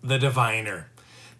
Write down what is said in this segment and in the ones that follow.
the Diviner.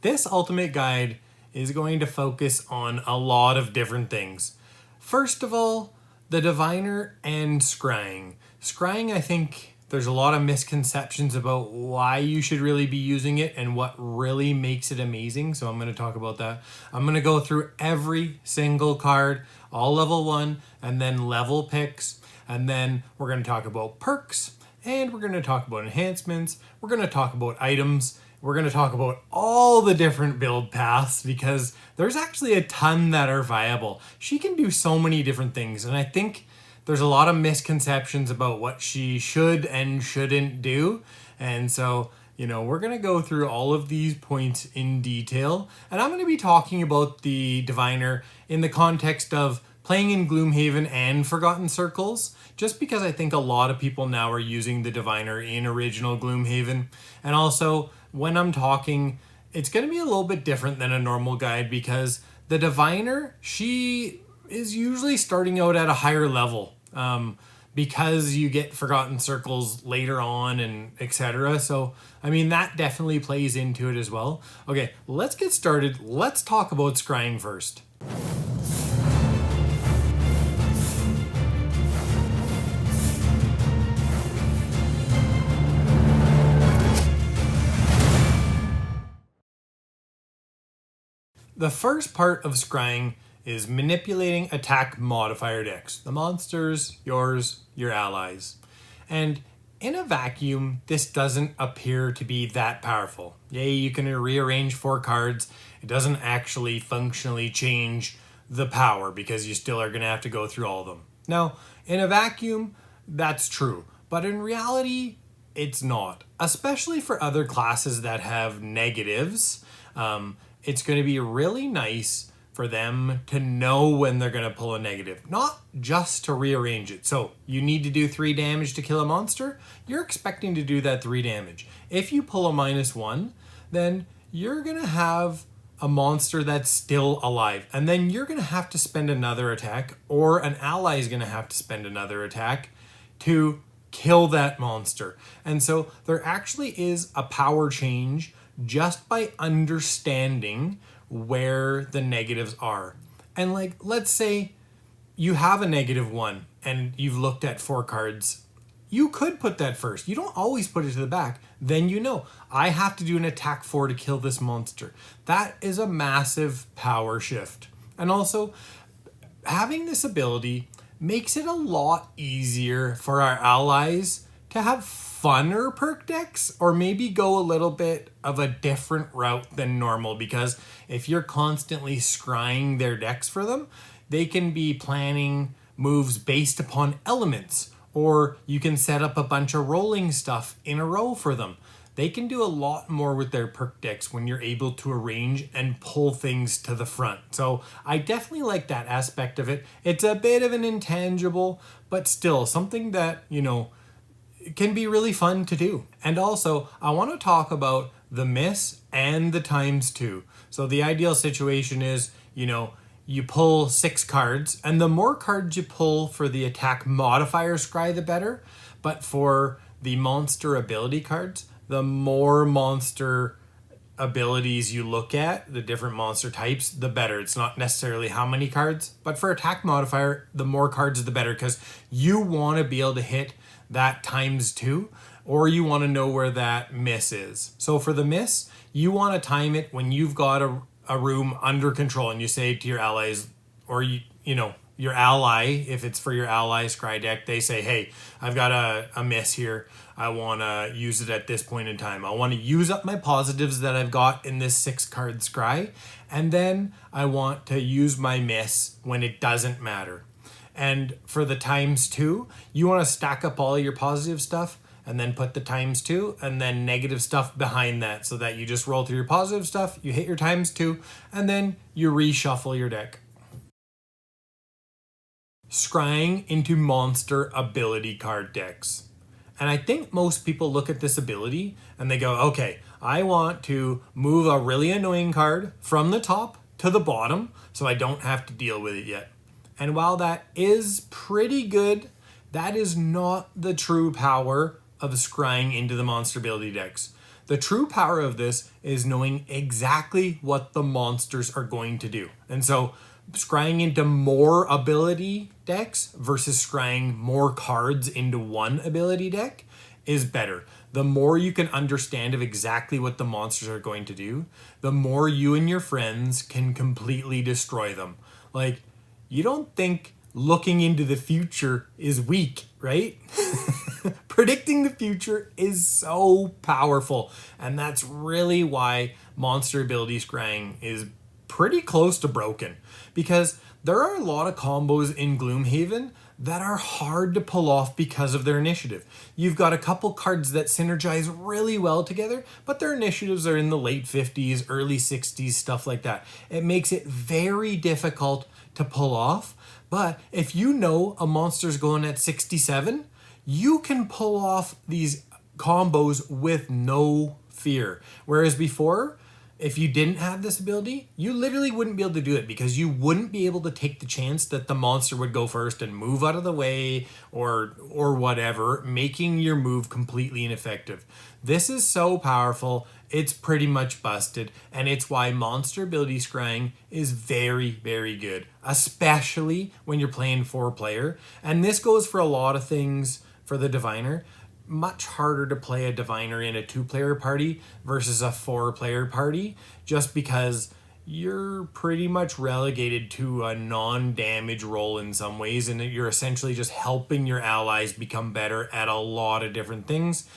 This ultimate guide is going to focus on a lot of different things. First of all, the Diviner and Scrying. Scrying, I think there's a lot of misconceptions about why you should really be using it and what really makes it amazing. So I'm going to talk about that. I'm going to go through every single card, all level 1, and then level picks. And then we're going to talk about perks, and we're going to talk about enhancements. We're going to talk about items. We're going to talk about all the different build paths because there's actually a ton that are viable. She can do so many different things, and I think there's a lot of misconceptions about what she should and shouldn't do. And so, we're going to go through all of these points in detail, and I'm going to be talking about the Diviner in the context of playing in Gloomhaven and Forgotten Circles, just because I think a lot of people now are using the Diviner in original Gloomhaven. And also, when I'm talking, it's going to be a little bit different than a normal guide because the Diviner, she is usually starting out at a higher level because you get Forgotten Circles later on and etc. So, that definitely plays into it as well. Okay, let's get started. Let's talk about Scrying first. The first part of Scrying is manipulating attack modifier decks. The monsters, yours, your allies. And in a vacuum, this doesn't appear to be that powerful. Yay, you can rearrange 4 cards. It doesn't actually functionally change the power because you still are going to have to go through all of them. Now, in a vacuum, that's true. But in reality, it's not. Especially for other classes that have negatives. It's going to be really nice for them to know when they're going to pull a negative, not just to rearrange it. So you need to do 3 damage to kill a monster. You're expecting to do that 3 damage. If you pull a -1, then you're going to have a monster that's still alive. And then you're going to have to spend another attack, or an ally is going to have to spend another attack to kill that monster. And so there actually is a power change just by understanding where the negatives are. And let's say you have a -1 and you've looked at 4 cards. You could put that first. You don't always put it to the back. Then I have to do an attack 4 to kill this monster. That is a massive power shift. And also, having this ability makes it a lot easier for our allies to have funner perk decks, or maybe go a little bit of a different route than normal, because if you're constantly scrying their decks for them, they can be planning moves based upon elements, or you can set up a bunch of rolling stuff in a row for them. They can do a lot more with their perk decks when you're able to arrange and pull things to the front. So I definitely like that aspect of it. It's a bit of an intangible, but still something that, it can be really fun to do. And also, I want to talk about the miss and the ×2. So the ideal situation is, you pull 6 cards, and the more cards you pull for the attack modifier scry, the better. But for the monster ability cards, the more monster abilities you look at, the different monster types, the better. It's not necessarily how many cards, but for attack modifier, the more cards the better, because you want to be able to hit that ×2, or you want to know where that miss is. So for the miss, you want to time it when you've got a room under control, and you say to your allies, or your ally, if it's for your ally scry deck, they say, hey, I've got a miss here. I want to use it at this point in time. I want to use up my positives that I've got in this 6-card scry, and then I want to use my miss when it doesn't matter. And for the ×2, you want to stack up all your positive stuff and then put the ×2 and then negative stuff behind that, so that you just roll through your positive stuff, you hit your ×2, and then you reshuffle your deck. Scrying into monster ability card decks. And I think most people look at this ability and they go, okay, I want to move a really annoying card from the top to the bottom so I don't have to deal with it yet. And while that is pretty good, that is not the true power of scrying into the monster ability decks. The true power of this is knowing exactly what the monsters are going to do. And so scrying into more ability decks versus scrying more cards into one ability deck is better. The more you can understand of exactly what the monsters are going to do, the more you and your friends can completely destroy them. Like, you don't think looking into the future is weak, right? Predicting the future is so powerful, and that's really why monster ability scrying is pretty close to broken, because there are a lot of combos in Gloomhaven that are hard to pull off because of their initiative. You've got a couple cards that synergize really well together, but their initiatives are in the late 50s, early 60s, stuff like that. It makes it very difficult to pull off, but if you know a monster's going at 67, you can pull off these combos with no fear. Whereas before, if you didn't have this ability, you literally wouldn't be able to do it, because you wouldn't be able to take the chance that the monster would go first and move out of the way or whatever, making your move completely ineffective. This is so powerful, it's pretty much busted, and it's why monster ability scrying is very, very good, especially when you're playing 4-player. And this goes for a lot of things for the Diviner. Much harder to play a Diviner in a 2-player party versus a 4-player party, just because you're pretty much relegated to a non-damage role in some ways, and you're essentially just helping your allies become better at a lot of different things.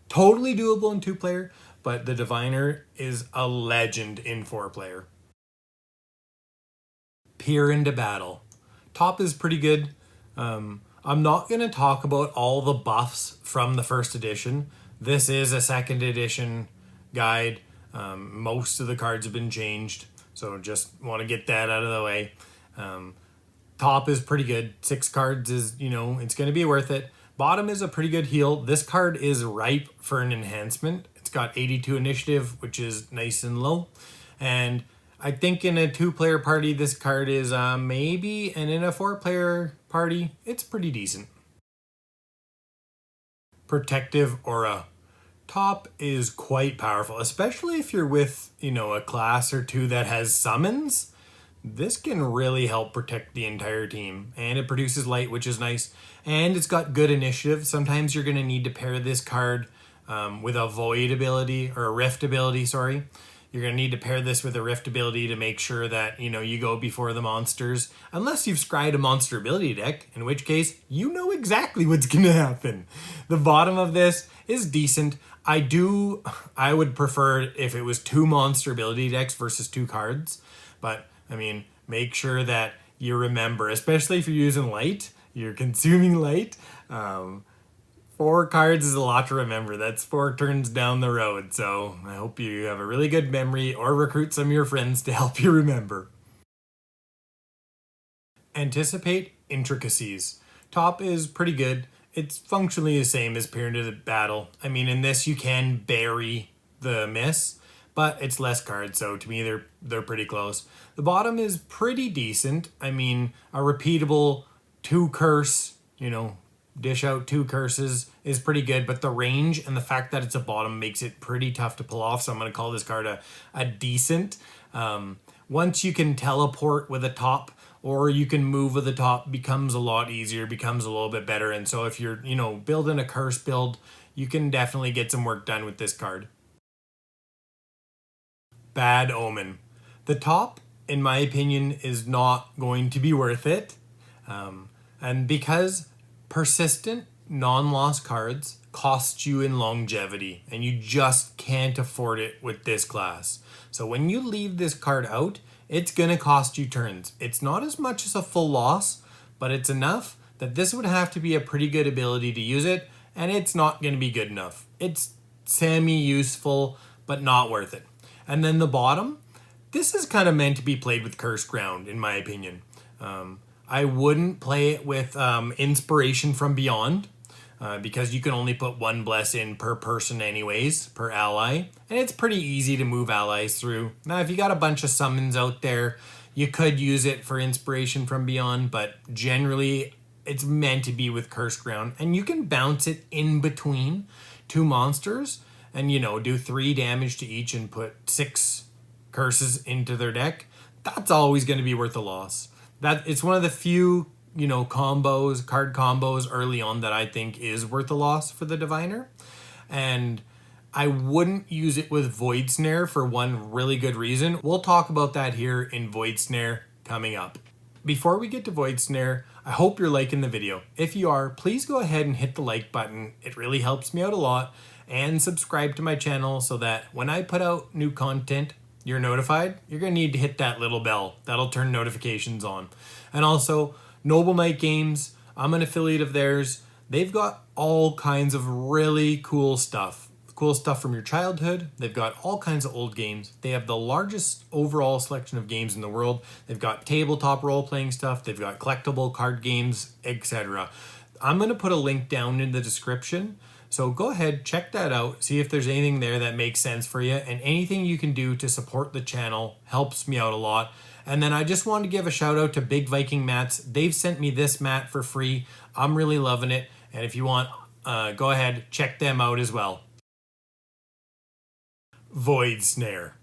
Totally doable in 2-player, but the Diviner is a legend in 4-player. Peer into battle. Top is pretty good. I'm not going to talk about all the buffs from the first edition. This is a second edition guide. Most of the cards have been changed, so just want to get that out of the way. Top is pretty good. 6 cards is, it's going to be worth it. Bottom is a pretty good heal. This card is ripe for an enhancement. It's got 82 initiative, which is nice and low. And I think in a 2-player party, this card is maybe, and in a 4-player party, it's pretty decent. Protective Aura. Top is quite powerful, especially if you're with, a class or two that has summons. This can really help protect the entire team, and it produces light, which is nice, and it's got good initiative. Sometimes you're going to need to pair this card with a void ability, or a rift ability, sorry. You're going to need to pair this with a rift ability to make sure that, you go before the monsters. Unless you've scryed a monster ability deck, in which case, you know exactly what's going to happen. The bottom of this is decent. I would prefer if it was 2 monster ability decks versus 2 cards. But, make sure that you remember, especially if you're using light, you're consuming light. 4 cards is a lot to remember. That's 4 turns down the road. So I hope you have a really good memory, or recruit some of your friends to help you remember. Anticipate Intricacies. Top is pretty good. It's functionally the same as Peer into the Battle. In this you can bury the miss, but it's less cards, so to me they're pretty close. The bottom is pretty decent. A repeatable 2 curse, dish out 2 curses is pretty good, but the range and the fact that it's a bottom makes it pretty tough to pull off, so I'm going to call this card a decent. Once you can teleport with a top, or you can move with a top, becomes a lot easier, becomes a little bit better, and so if you're, building a curse build, you can definitely get some work done with this card. Bad Omen. The top, in my opinion, is not going to be worth it, and because persistent non-loss cards cost you in longevity, and you just can't afford it with this class. So when you leave this card out, it's going to cost you turns. It's not as much as a full loss, but it's enough that this would have to be a pretty good ability to use it, and it's not going to be good enough. It's semi-useful, but not worth it. And then the bottom, this is kind of meant to be played with Cursed Ground, in my opinion. I wouldn't play it with Inspiration from Beyond, because you can only put 1 bless in per person anyways, per ally, and it's pretty easy to move allies through. Now, if you got a bunch of summons out there, you could use it for Inspiration from Beyond, but generally it's meant to be with Cursed Ground, and you can bounce it in between 2 monsters, and, you know, do 3 damage to each and put 6 curses into their deck, that's always going to be worth a loss. That it's one of the few, you know, combos, card combos early on that I think is worth a loss for the Diviner. And I wouldn't use it with Void Snare for one really good reason. We'll talk about that here in Void Snare coming up. Before we get to Void Snare, I hope you're liking the video. If you are, please go ahead and hit the like button. It really helps me out a lot. And subscribe to my channel so that when I put out new content, you're notified. You're going to need to hit that little bell. That'll turn notifications on. And also, Noble Knight Games, I'm an affiliate of theirs. They've got all kinds of really cool stuff. Cool stuff from your childhood. They've got all kinds of old games. They have the largest overall selection of games in the world. They've got tabletop role-playing stuff. They've got collectible card games, etc. I'm going to put a link down in the description. So go ahead, check that out, see if there's anything there that makes sense for you, and anything you can do to support the channel helps me out a lot. And then I just want to give a shout out to Big Viking Mats. They've sent me this mat for free. I'm really loving it. And if you want, go ahead, check them out as well. Void Snare.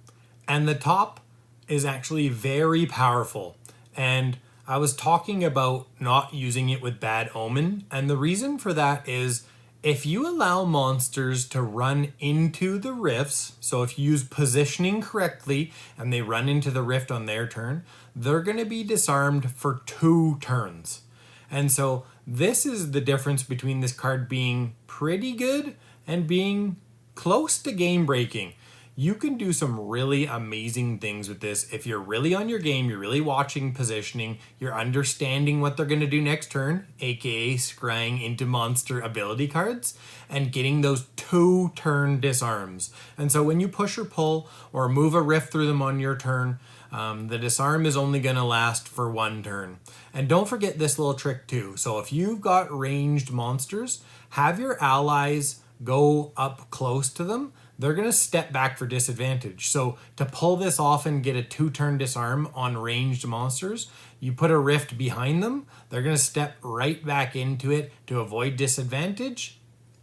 And the top is actually very powerful. And I was talking about not using it with Bad Omen. And the reason for that is if you allow monsters to run into the rifts, so if you use positioning correctly and they run into the rift on their turn, they're going to be disarmed for 2 turns. And so this is the difference between this card being pretty good and being close to game breaking. You can do some really amazing things with this if you're really on your game, you're really watching positioning, you're understanding what they're going to do next turn, aka scrying into monster ability cards, and getting those 2-turn disarms. And so when you push or pull or move a rift through them on your turn, the disarm is only going to last for 1 turn. And don't forget this little trick too. So if you've got ranged monsters, have your allies go up close to them. They're going to step back for disadvantage. So to pull this off and get a 2-turn disarm on ranged monsters, you put a rift behind them. They're going to step right back into it to avoid disadvantage.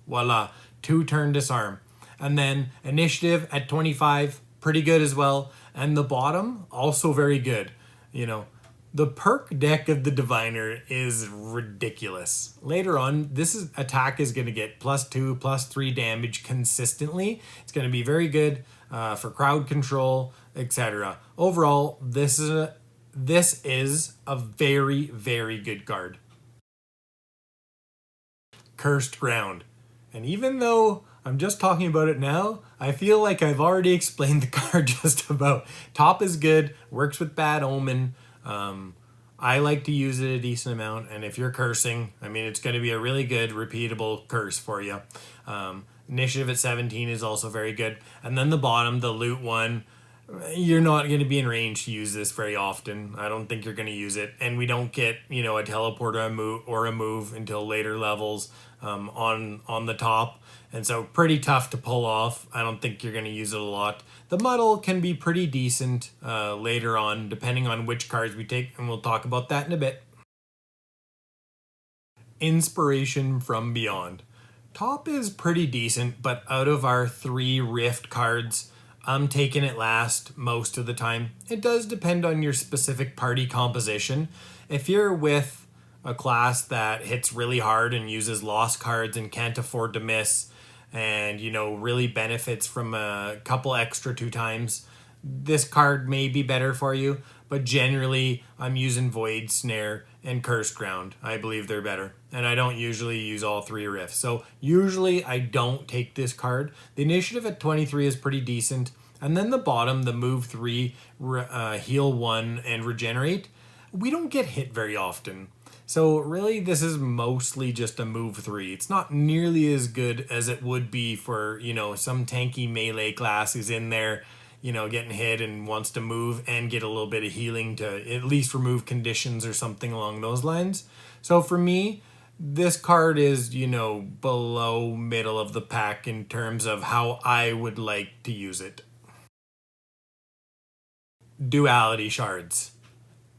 Voila, 2-turn disarm. And then initiative at 25, pretty good as well. And the bottom, also very good. You know, the perk deck of the Diviner is ridiculous. Later on, attack is going to get +2, +3 damage consistently. It's going to be very good for crowd control, etc. Overall, this is a very, very good card. Cursed Ground. And even though I'm just talking about it now, I feel like I've already explained the card just about. Top is good, works with Bad Omen. I like to use it a decent amount, and if you're cursing, I mean, it's going to be a really good, repeatable curse for you. Initiative at 17 is also very good. And then the bottom, the loot one, you're not going to be in range to use this very often. I don't think you're going to use it. And we don't get, you know, a teleport or a move until later levels on the top. And so pretty tough to pull off. I don't think you're going to use it a lot. The muddle can be pretty decent later on, depending on which cards we take, and we'll talk about that in a bit. Inspiration from Beyond. Top is pretty decent, but out of our 3 Rift cards, I'm taking it last most of the time. It does depend on your specific party composition. If you're with a class that hits really hard and uses lost cards and can't afford to miss, and, you know, really benefits from a couple extra 2 times, this card may be better for you. But generally, I'm using Void Snare and Cursed Ground. I believe they're better. And I don't usually use all 3 rifts. So usually I don't take this card. The initiative at 23 is pretty decent. And then the bottom, the move 3, heal 1, and regenerate, we don't get hit very often. So really, this is mostly just a move 3. It's not nearly as good as it would be for, you know, some tanky melee class who's in there, you know, getting hit and wants to move and get a little bit of healing to at least remove conditions or something along those lines. So for me, this card is, you know, below middle of the pack in terms of how I would like to use it. Duality Shards.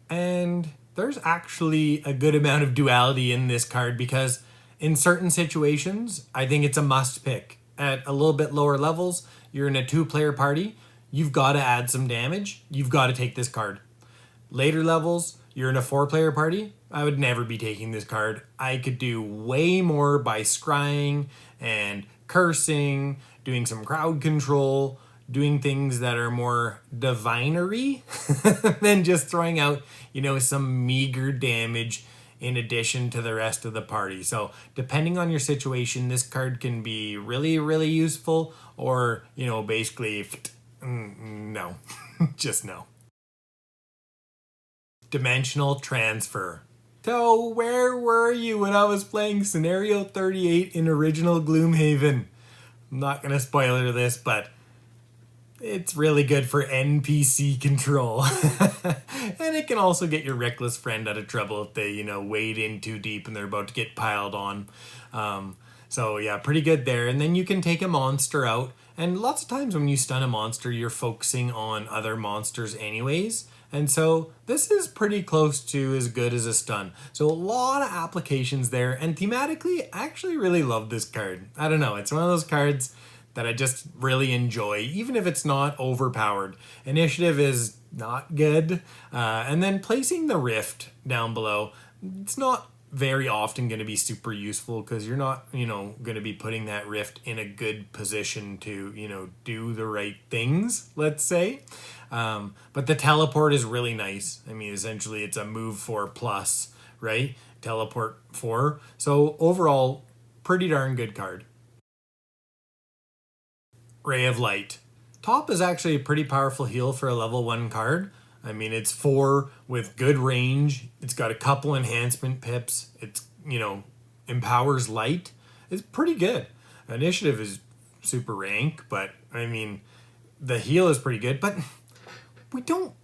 And there's actually a good amount of duality in this card because in certain situations, I think it's a must pick. at a little bit lower levels, you're in a 2-player party, you've got to add some damage, you've got to take this card. Later levels, you're in a 4-player party, I would never be taking this card. I could do way more by scrying and cursing, doing some crowd control, doing things that are more divinery than just throwing out, some meager damage in addition to the rest of the party. So depending on your situation, this card can be really, really useful, or, basically, no, just no. Dimensional transfer. So where were you when I was playing Scenario 38 in original Gloomhaven? I'm not going to spoiler this, but it's really good for NPC control. And it can also get your reckless friend out of trouble if they, wade in too deep and they're about to get piled on. So yeah, pretty good there. And then you can take a monster out. And lots of times when you stun a monster, you're focusing on other monsters anyways. And so this is pretty close to as good as a stun. So a lot of applications there. And thematically, I actually really love this card. I don't know, it's one of those cards that I just really enjoy, even if it's not overpowered. Initiative is not good. And then placing the Rift down below, it's not very often going to be super useful because you're not, going to be putting that Rift in a good position to, do the right things, let's say. But the teleport is really nice. I mean, essentially it's a move 4+, right? Teleport 4. So overall, pretty darn good card. Ray of Light. Top is actually a pretty powerful heal for a level 1 card. I mean, it's 4 with good range. It's got a couple enhancement pips. It's, empowers light. It's pretty good. Initiative is super rank, but I mean, the heal is pretty good, but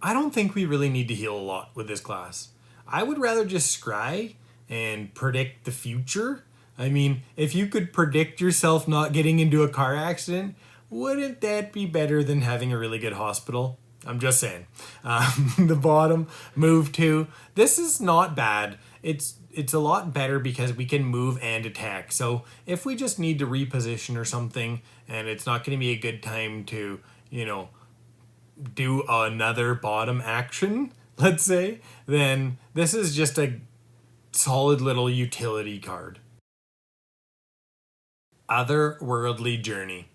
I don't think we really need to heal a lot with this class. I would rather just scry and predict the future. I mean, if you could predict yourself not getting into a car accident, wouldn't that be better than having a really good hospital? I'm just saying. The bottom, move 2. This is not bad. It's a lot better because we can move and attack. So if we just need to reposition or something and it's not going to be a good time to, do another bottom action, let's say, then this is just a solid little utility card. Otherworldly Journey.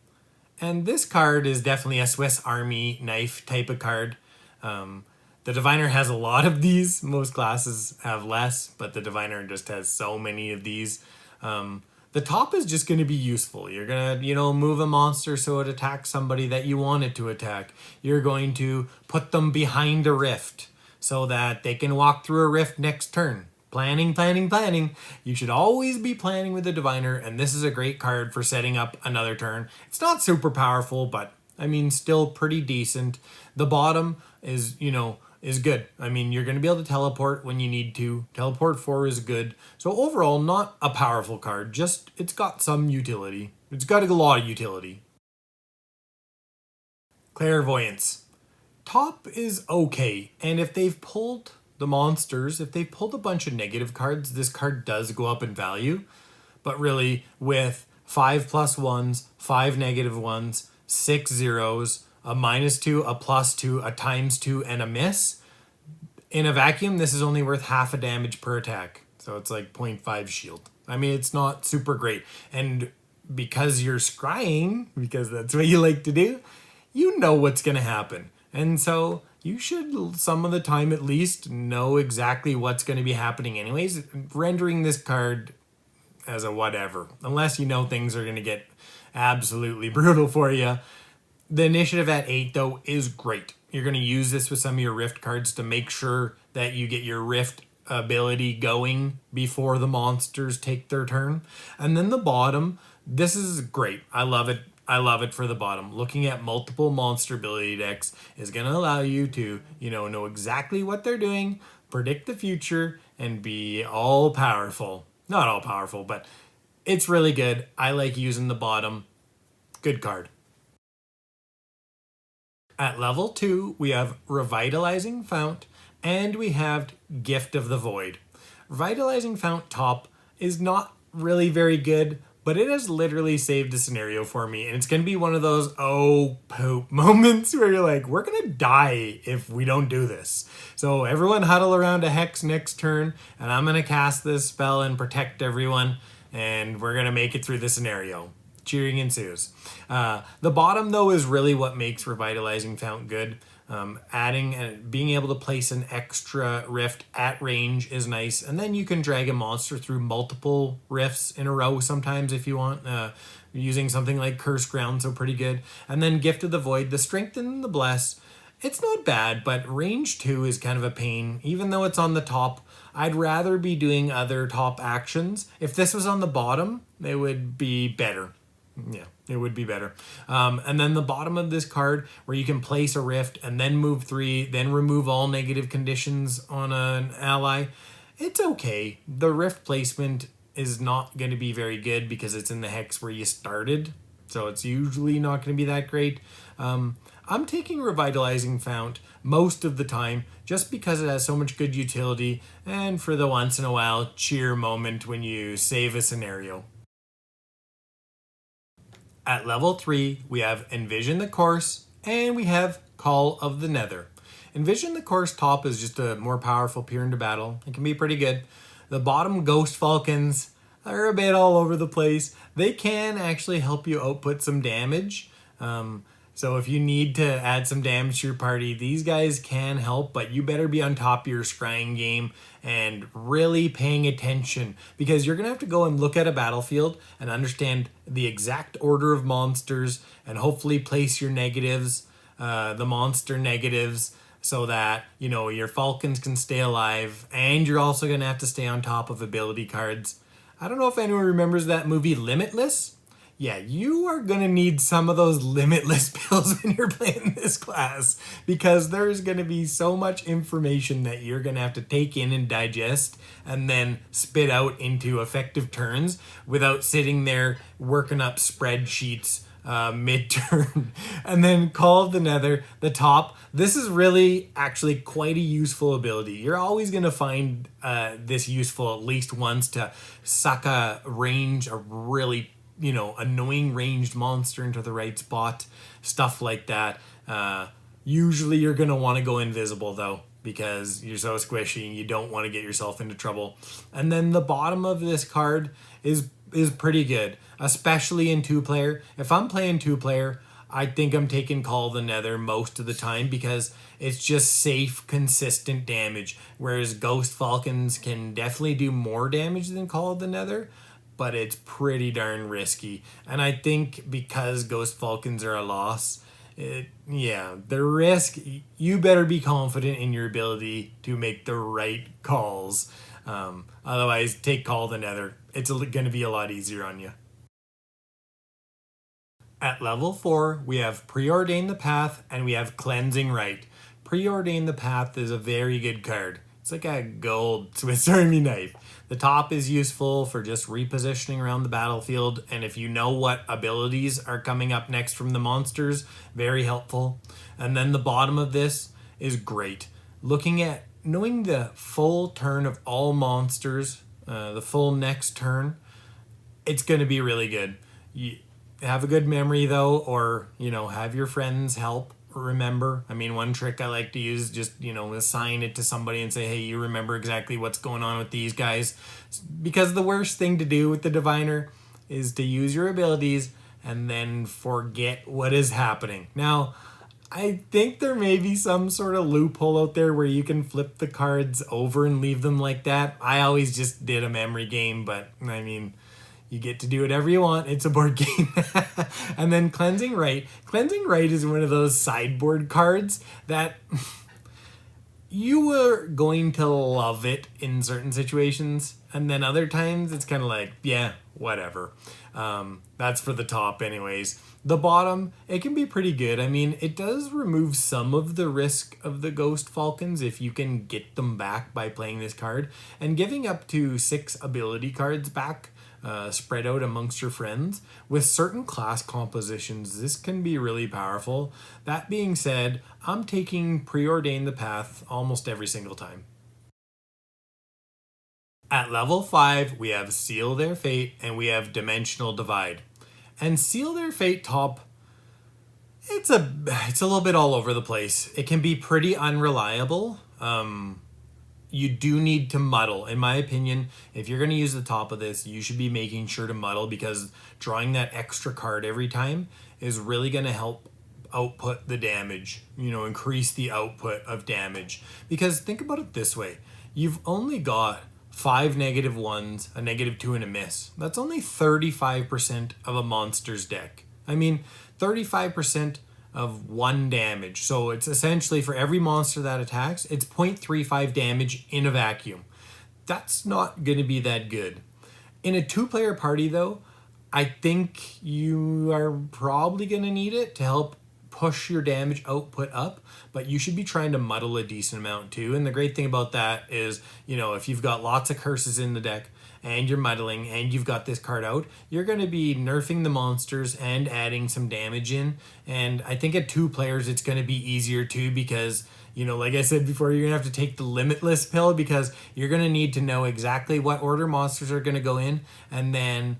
And this card is definitely a Swiss Army knife type of card. The Diviner has a lot of these. Most classes have less, but the Diviner just has so many of these. The top is just going to be useful. You're going to, move a monster so it attacks somebody that you want it to attack. You're going to put them behind a rift so that they can walk through a rift next turn. Planning. You should always be planning with the Diviner, and this is a great card for setting up another turn. It's not super powerful, but I mean, still pretty decent. The bottom is, is good. I mean, you're going to be able to teleport when you need to. Teleport 4 is good. So overall, not a powerful card, just it's got some utility. It's got a lot of utility. Clairvoyance. Top is okay, and if they've pulled the monsters, if they pulled a bunch of negative cards, this card does go up in value. But really, with 5+1s, 5 negative ones, 6 zeros, a -2, a +2, a ×2, and a miss, in a vacuum, this is only worth half a damage per attack. So it's like 0.5 shield. I mean, it's not super great. And because you're scrying, because that's what you like to do, you know what's going to happen. And so you should, some of the time at least, know exactly what's going to be happening anyways, rendering this card as a whatever. Unless you know things are going to get absolutely brutal for you. The initiative at 8, though, is great. You're going to use this with some of your Rift cards to make sure that you get your Rift ability going before the monsters take their turn. And then the bottom, this is great. I love it. I love it for the bottom. Looking at multiple monster ability decks is going to allow you to, know exactly what they're doing, predict the future, and be all powerful. Not all powerful, but it's really good. I like using the bottom. Good card. At level 2, we have Revitalizing Fount, and we have Gift of the Void. Revitalizing Fount top is not really very good, but it has literally saved a scenario for me, and it's going to be one of those oh poop moments where you're like, we're going to die if we don't do this. So everyone huddle around a hex next turn, and I'm going to cast this spell and protect everyone, and we're going to make it through the scenario. Cheering ensues. The bottom, though, is really what makes Revitalizing Fount good. Adding and being able to place an extra rift at range is nice, and then you can drag a monster through multiple rifts in a row sometimes if you want, using something like Curse Ground, so pretty good. And then Gift of the Void, the Strengthen and the Bless, it's not bad, but range 2 is kind of a pain. Even though it's on the top, I'd rather be doing other top actions. If this was on the bottom, it would be better. Yeah, it would be better. And then the bottom of this card, where you can place a rift and then move 3, then remove all negative conditions on an ally. It's okay. The rift placement is not going to be very good because it's in the hex where you started. So it's usually not going to be that great. I'm taking Revitalizing Fount most of the time just because it has so much good utility, and for the once in a while cheer moment when you save a scenario. At level 3, we have Envision the Course, and we have Call of the Nether. Envision the Course top is just a more powerful peer into battle. It can be pretty good. The bottom Ghost Falcons are a bit all over the place. They can actually help you output some damage. So if you need to add some damage to your party, these guys can help, but you better be on top of your scrying game and really paying attention, because you're going to have to go and look at a battlefield and understand the exact order of monsters and hopefully place your negatives, the monster negatives, so that, you know, your falcons can stay alive, and you're also going to have to stay on top of ability cards. I don't know if anyone remembers that movie Limitless. Yeah, you are going to need some of those Limitless pills when you're playing this class, because there's going to be so much information that you're going to have to take in and digest and then spit out into effective turns without sitting there working up spreadsheets mid-turn. And then Call of the Nether, the top. This is really actually quite a useful ability. You're always going to find this useful at least once to suck a really annoying ranged monster into the right spot, stuff like that. Usually you're going to want to go invisible though, because you're so squishy and you don't want to get yourself into trouble. And then the bottom of this card is pretty good, especially in 2-player. If I'm playing 2-player, I think I'm taking Call of the Nether most of the time because it's just safe, consistent damage, whereas Ghost Falcons can definitely do more damage than Call of the Nether, but it's pretty darn risky. And I think because Ghost Falcons are a loss, the risk, you better be confident in your ability to make the right calls. Otherwise, take Call of the Nether. It's going to be a lot easier on you. At level 4, we have Preordain the Path and we have Cleansing Rite. Preordain the Path is a very good card. It's like a gold Swiss Army knife. The top is useful for just repositioning around the battlefield, and if you know what abilities are coming up next from the monsters, very helpful. And then the bottom of this is great. Knowing the full turn of all monsters, the full next turn, it's going to be really good. You have a good memory though, or have your friends help remember. I mean, one trick I like to use, just assign it to somebody and say, hey, you remember exactly what's going on with these guys, because the worst thing to do with the diviner is to use your abilities and then forget what is happening. Now, I think there may be some sort of loophole out there where you can flip the cards over and leave them like that. I always just did a memory game, but I mean, you get to do whatever you want. It's a board game. And then Cleansing Rite. Cleansing Rite is one of those sideboard cards that you are going to love it in certain situations. And then other times it's kind of like, yeah, whatever. That's for the top anyways. The bottom, it can be pretty good. I mean, it does remove some of the risk of the Ghost Falcons if you can get them back by playing this card. And giving up to 6 ability cards back, spread out amongst your friends. With certain class compositions, this can be really powerful. That being said, I'm taking Preordain the Path almost every single time. At level 5, we have Seal Their Fate and we have Dimensional Divide. And Seal Their Fate top, it's a little bit all over the place. It can be pretty unreliable. You do need to muddle. In my opinion, if you're going to use the top of this, you should be making sure to muddle, because drawing that extra card every time is really going to help output the damage, increase the output of damage. Because think about it this way. You've only got 5 -1s, a -2, and a miss. That's only 35% of a monster's deck. I mean, 35% of 1 damage. So it's essentially, for every monster that attacks, it's 0.35 damage in a vacuum. That's not going to be that good. In a 2-player party, though, I think you are probably going to need it to help push your damage output up, but you should be trying to muddle a decent amount too. And the great thing about that is, if you've got lots of curses in the deck and you're muddling and you've got this card out, you're going to be nerfing the monsters and adding some damage in. And I think at 2 players, it's going to be easier too, because like I said before, you're going to have to take the limitless pill, because you're going to need to know exactly what order monsters are going to go in. And then,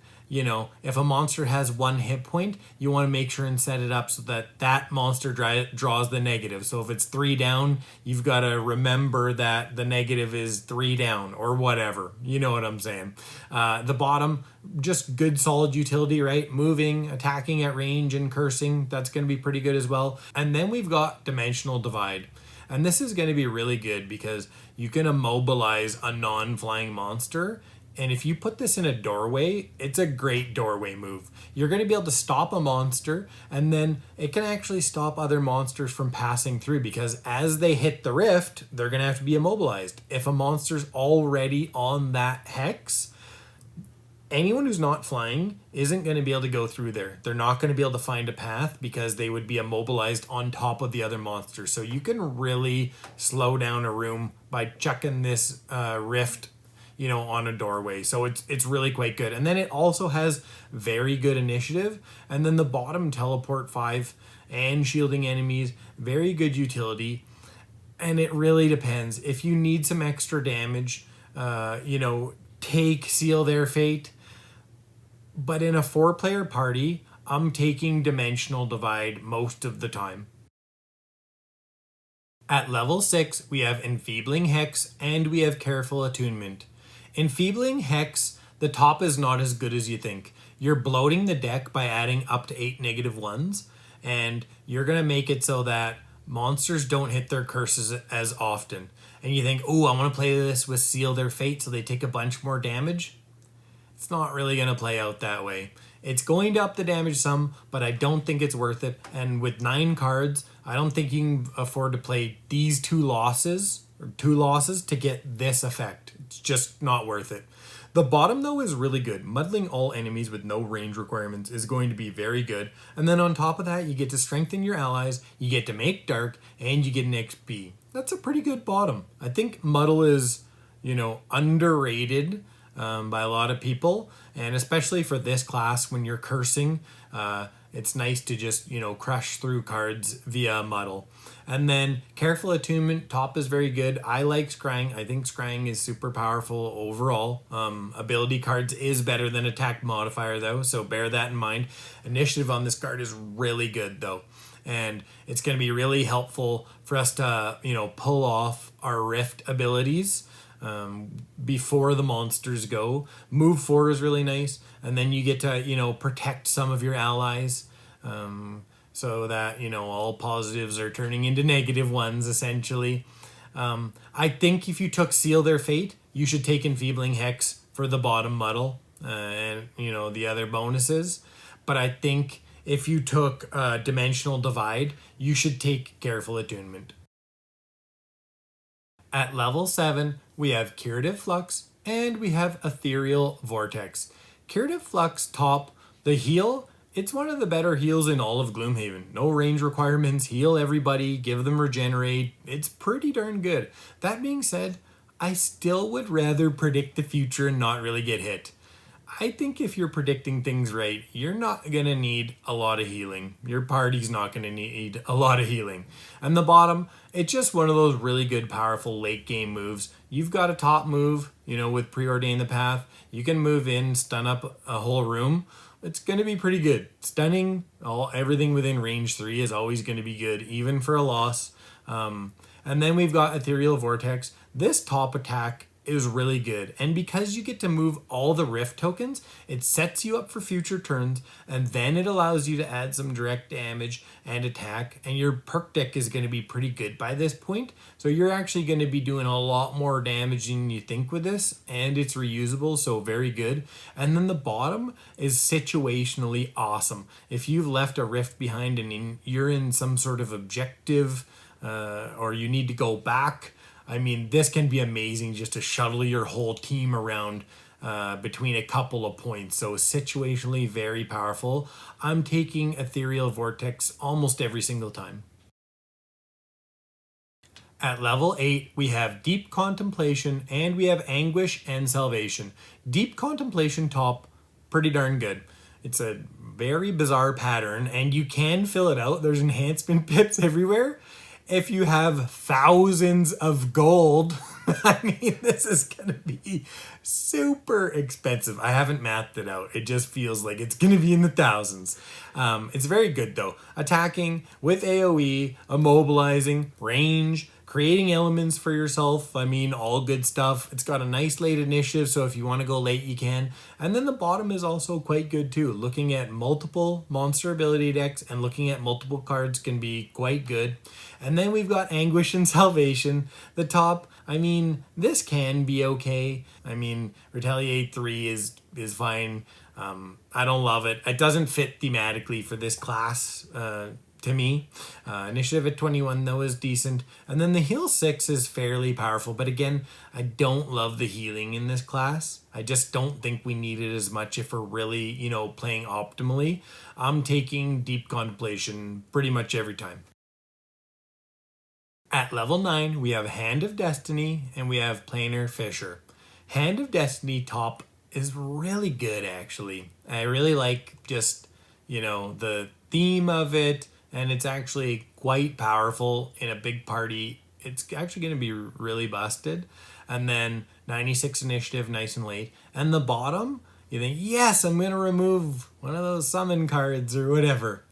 if a monster has 1 hit point, you want to make sure and set it up so that that monster draws the negative. So if it's 3 down, you've got to remember that the negative is 3 down or whatever. You know what I'm saying? The bottom, just good solid utility, right? Moving, attacking at range, and cursing. That's going to be pretty good as well. And then we've got Dimensional Divide. And this is going to be really good because you can immobilize a non-flying monster. And if you put this in a doorway, it's a great doorway move. You're going to be able to stop a monster, and then it can actually stop other monsters from passing through, because as they hit the rift, they're going to have to be immobilized. If a monster's already on that hex, anyone who's not flying isn't going to be able to go through there. They're not going to be able to find a path, because they would be immobilized on top of the other monsters. So you can really slow down a room by chucking this rift on a doorway. So it's really quite good. And then it also has very good initiative. And then the bottom, Teleport 5 and shielding enemies, very good utility. And it really depends. If you need some extra damage, take Seal Their Fate. But in a 4-player party, I'm taking Dimensional Divide most of the time. At level 6, we have Enfeebling Hex and we have Careful Attunement. Enfeebling Hex, the top is not as good as you think. You're bloating the deck by adding up to 8 -1s, and you're going to make it so that monsters don't hit their curses as often. And you think, oh, I want to play this with Seal Their Fate so they take a bunch more damage. It's not really going to play out that way. It's going to up the damage some, but I don't think it's worth it. And with 9 cards, I don't think you can afford to play these 2 losses to get this effect. It's just not worth it. The bottom, though, is really good. Muddling all enemies with no range requirements is going to be very good. And then on top of that, you get to strengthen your allies, you get to make dark, and you get an XP. That's a pretty good bottom. I think Muddle is, underrated by a lot of people. And especially for this class, when you're cursing, it's nice to just, crush through cards via Muddle. And then Careful Attunement, top is very good. I like Scrying. I think Scrying is super powerful overall. Ability cards is better than Attack Modifier, though, so bear that in mind. Initiative on this card is really good, though. And it's going to be really helpful for us to, pull off our Rift abilities before the monsters go. Move 4 is really nice. And then you get to, protect some of your allies. So that, all positives are turning into -1s, essentially. I think if you took Seal Their Fate, you should take Enfeebling Hex for the bottom Muddle and, the other bonuses. But I think if you took Dimensional Divide, you should take Careful Attunement. At level 7, we have Curative Flux and we have Ethereal Vortex. Curative Flux top, the heal, it's one of the better heals in all of Gloomhaven. No range requirements, heal everybody, give them regenerate. It's pretty darn good. That being said, I still would rather predict the future and not really get hit. I think if you're predicting things right, you're not going to need a lot of healing. Your party's not going to need a lot of healing. And the bottom, it's just one of those really good, powerful late game moves. You've got a top move, with Preordain the Path. You can move in, stun up a whole room. It's going to be pretty good. Stunning, everything within range 3 is always going to be good, even for a loss. And then we've got Ethereal Vortex. This top attack is really good, and because you get to move all the rift tokens, it sets you up for future turns, and then it allows you to add some direct damage and attack, and your perk deck is going to be pretty good by this point, so you're actually going to be doing a lot more damage than you think with this, and it's reusable, so very good. And then the bottom is situationally awesome. If you've left a rift behind and you're in some sort of objective, or you need to go back, I mean, this can be amazing just to shuttle your whole team around between a couple of points. So situationally very powerful. I'm taking Ethereal Vortex almost every single time. At level 8, we have Deep Contemplation and we have Anguish and Salvation. Deep Contemplation top, pretty darn good. It's a very bizarre pattern and you can fill it out. There's enhancement pips everywhere. If you have thousands of gold, I mean, this is going to be super expensive. I haven't mathed it out. It just feels like it's going to be in the thousands. It's very good, though. Attacking with AoE, immobilizing, range, creating elements for yourself. I mean, all good stuff. It's got a nice late initiative, so if you want to go late, you can. And then the bottom is also quite good, too. Looking at multiple monster ability decks and looking at multiple cards can be quite good. And then we've got Anguish and Salvation. The top, I mean, this can be okay. I mean, Retaliate 3 is fine. I don't love it. It doesn't fit thematically for this class, to me. Initiative at 21, though, is decent. And then the heal 6 is fairly powerful. But again, I don't love the healing in this class. I just don't think we need it as much if we're really, playing optimally. I'm taking Deep Contemplation pretty much every time. At level 9, we have Hand of Destiny and we have Planar Fisher. Hand of Destiny top is really good, actually. I really like just, the theme of it, and it's actually quite powerful in a big party. It's actually going to be really busted. And then 96 initiative, nice and late. And the bottom, you think, yes, I'm going to remove one of those summon cards or whatever.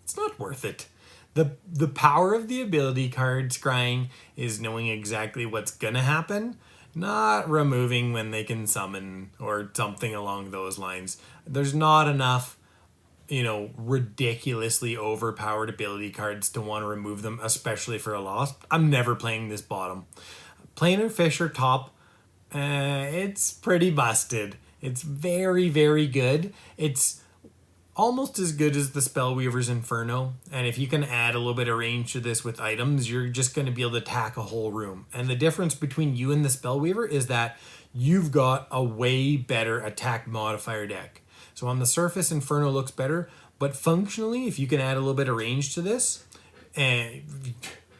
It's not worth it. The power of the ability card Scrying is knowing exactly what's going to happen, not removing when they can summon or something along those lines. There's not enough, ridiculously overpowered ability cards to want to remove them, especially for a loss. I'm never playing this bottom. Planar Fisher top, it's pretty busted. It's very, very good. It's almost as good as the Spellweaver's Inferno, and if you can add a little bit of range to this with items, you're just going to be able to attack a whole room. And the difference between you and the Spellweaver is that you've got a way better attack modifier deck. So on the surface, Inferno looks better, but functionally, if you can add a little bit of range to this,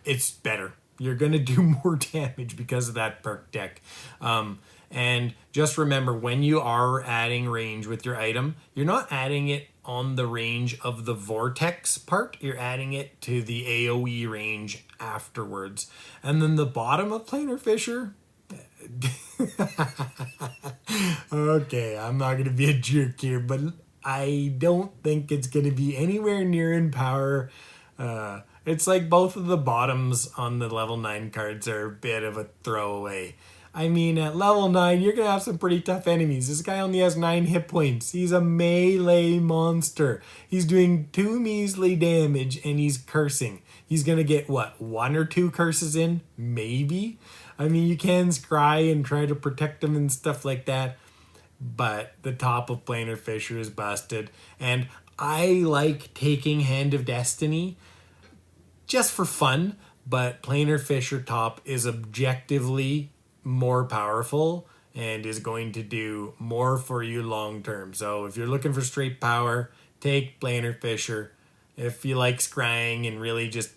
it's better. You're going to do more damage because of that perk deck. And just remember, when you are adding range with your item, you're not adding it on the range of the vortex part, you're adding it to the AoE range afterwards. And then the bottom of Planar Fisher, okay, I'm not going to be a jerk here, but I don't think it's going to be anywhere near in power. It's like both of the bottoms on the level 9 cards are a bit of a throwaway. I mean, at level 9, you're going to have some pretty tough enemies. This guy only has 9 hit points. He's a melee monster. He's doing 2 measly damage, and he's cursing. He's going to get, 1 or 2 curses in? Maybe? I mean, you can scry and try to protect him and stuff like that, but the top of Planar Fisher is busted. And I like taking Hand of Destiny just for fun, but Planar Fisher top is objectively more powerful and is going to do more for you long term. So if you're looking for straight power, take Planar Fisher. If you like scrying and really just,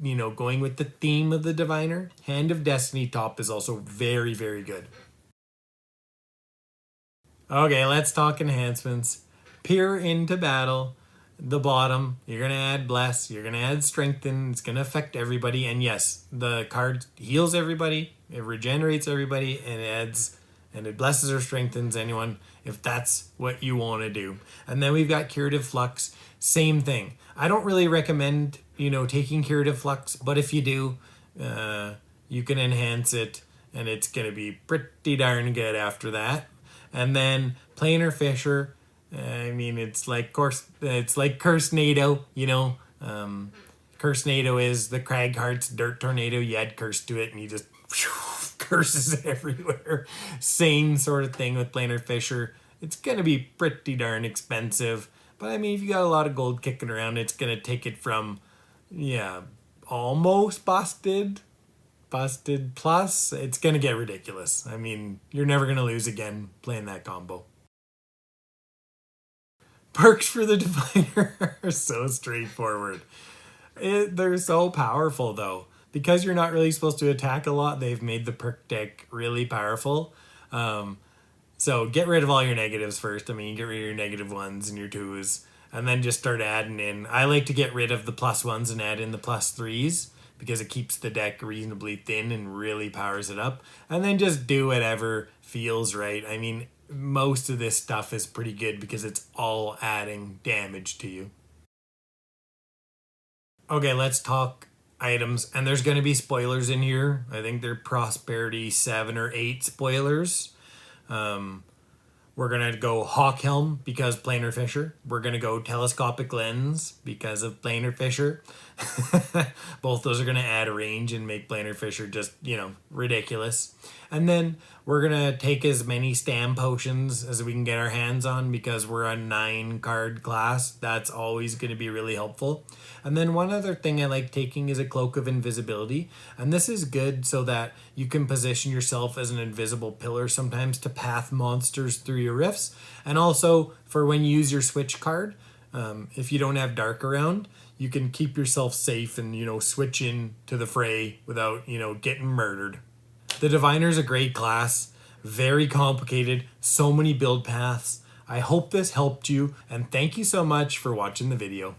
going with the theme of the diviner, Hand of Destiny top is also very, very good. Okay, let's talk enhancements. Peer into battle. The bottom, you're going to add Bless, you're going to add Strengthen. It's going to affect everybody. And yes, the card heals everybody, it regenerates everybody, and it adds, and it blesses or strengthens anyone if that's what you want to do. And then we've got Curative Flux. Same thing. I don't really recommend, taking Curative Flux, but if you do, you can enhance it, and it's going to be pretty darn good after that. And then Planar Fisher. I mean, it's like Curse NATO, Curse NATO is the Cragheart's Dirt Tornado. You add Curse to it, and you just curses everywhere. Same sort of thing with Planar Fisher. It's gonna be pretty darn expensive, but I mean, if you got a lot of gold kicking around, it's gonna take it from, almost busted plus. It's gonna get ridiculous. I mean, you're never gonna lose again playing that combo. Perks for the Diviner are so straightforward. They're so powerful, though. Because you're not really supposed to attack a lot, they've made the perk deck really powerful. So get rid of all your negatives first. I mean, get rid of your negative ones and your twos, and then just start adding in. I like to get rid of the plus ones and add in the plus threes, because it keeps the deck reasonably thin and really powers it up. And then just do whatever feels right. I mean, most of this stuff is pretty good because it's all adding damage to you. Okay, let's talk items. And there's going to be spoilers in here. I think they're Prosperity 7 or 8 spoilers. We're going to go Hawk Helm because Planar Fisher. We're going to go Telescopic Lens because of Planar Fisher. Both those are going to add a range and make Planar Fisher just, ridiculous. And then we're going to take as many Stam Potions as we can get our hands on because we're a 9 card class. That's always going to be really helpful. And then one other thing I like taking is a Cloak of Invisibility. And this is good so that you can position yourself as an invisible pillar sometimes to path monsters through your rifts. And also for when you use your switch card, if you don't have dark around, you can keep yourself safe and, switch in to the fray without, getting murdered. The Diviner's a great class, very complicated, so many build paths. I hope this helped you, and thank you so much for watching the video.